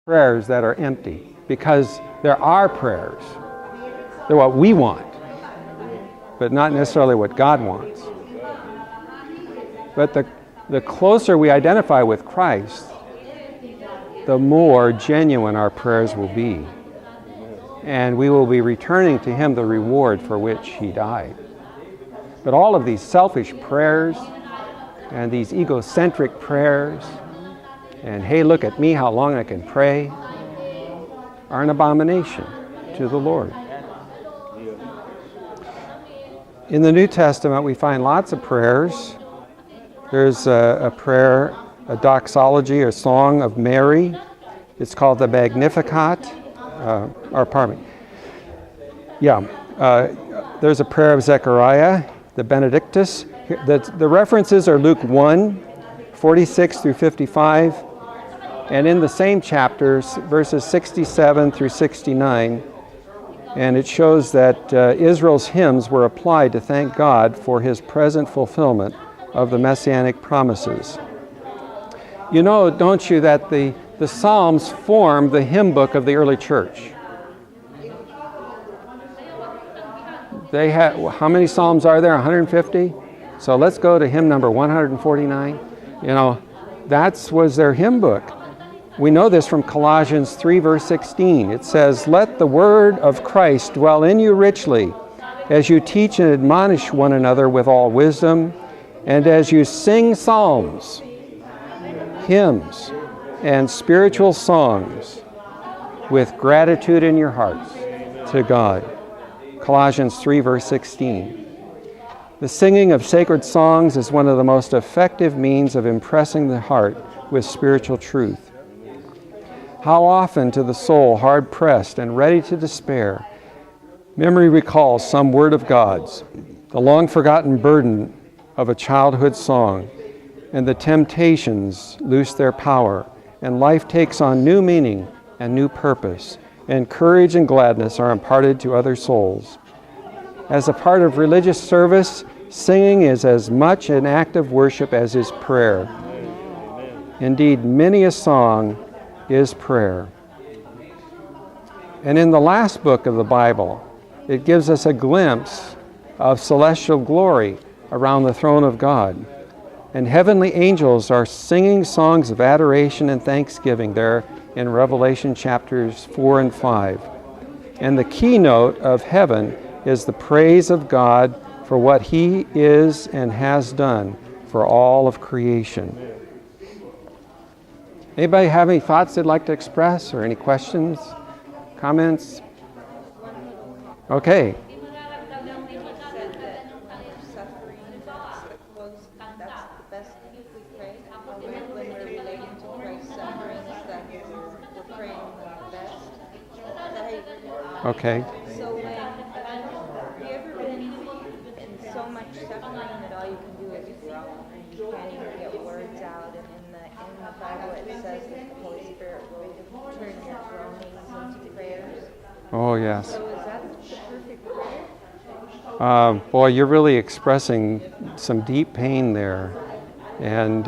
prayers that are empty, because there are prayers. They're what we want, but not necessarily what God wants. But the closer we identify with Christ, the more genuine our prayers will be. And we will be returning to Him the reward for which He died. But all of these selfish prayers and these egocentric prayers and, hey, look at me, how long I can pray, are an abomination to the Lord. In the New Testament, we find lots of prayers. There's a prayer, a doxology, or song of Mary. It's called the Magnificat. There's a prayer of Zechariah, the Benedictus. The references are Luke 1, 46 through 55, and in the same chapters, verses 67 through 69, and it shows that Israel's hymns were applied to thank God for His present fulfillment of the Messianic promises. You know, don't you, that the Psalms form the hymn book of the early church? They had, how many Psalms are there? 150? So let's go to hymn number 149. You know, that was their hymn book. We know this from Colossians 3, verse 16. It says, "Let the word of Christ dwell in you richly, as you teach and admonish one another with all wisdom, and as you sing psalms, hymns, and spiritual songs with gratitude in your hearts to God." Colossians 3, verse 16. The singing of sacred songs is one of the most effective means of impressing the heart with spiritual truth. How often to the soul hard-pressed and ready to despair, memory recalls some word of God's, the long-forgotten burden of a childhood song, and the temptations lose their power, and life takes on new meaning and new purpose, and courage and gladness are imparted to other souls. As a part of religious service, singing is as much an act of worship as is prayer. Indeed, many a song is prayer. And in the last book of the Bible, it gives us a glimpse of celestial glory around the throne of God. And heavenly angels are singing songs of adoration and thanksgiving there in Revelation chapters 4 and 5. And the keynote of heaven is the praise of God for what He is and has done for all of creation. Anybody have any thoughts they'd like to express, or any questions, comments? Okay. Okay. So when have you ever been in so much suffering that all you can do is groan and you can't even get words out, and in the Bible it says that the Holy Spirit will turn your groanings into prayers. Oh yes. So is that the perfect prayer? Boy, you're really expressing some deep pain there, and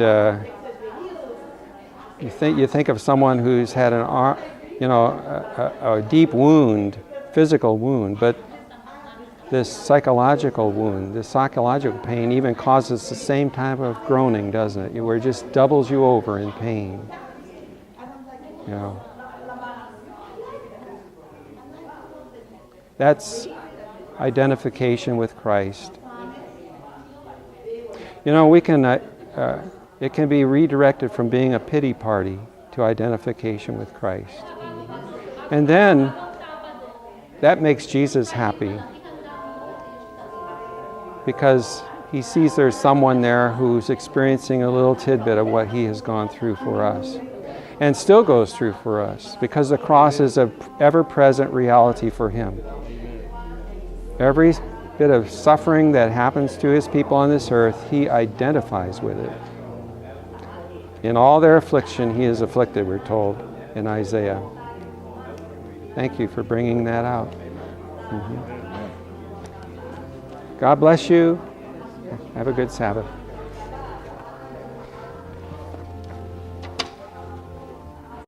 you think of someone who's had a deep wound, physical wound, but this psychological wound, this psychological pain even causes the same type of groaning, doesn't it? Where it just doubles you over in pain. You know. That's identification with Christ. You know, we can. It can be redirected from being a pity party to identification with Christ. And then that makes Jesus happy, because He sees there's someone there who's experiencing a little tidbit of what He has gone through for us, and still goes through for us, because the cross is an ever-present reality for Him. Every bit of suffering that happens to His people on this earth, He identifies with it. In all their affliction, He is afflicted, we're told in Isaiah. Thank you for bringing that out. Mm-hmm. God bless you. Have a good Sabbath.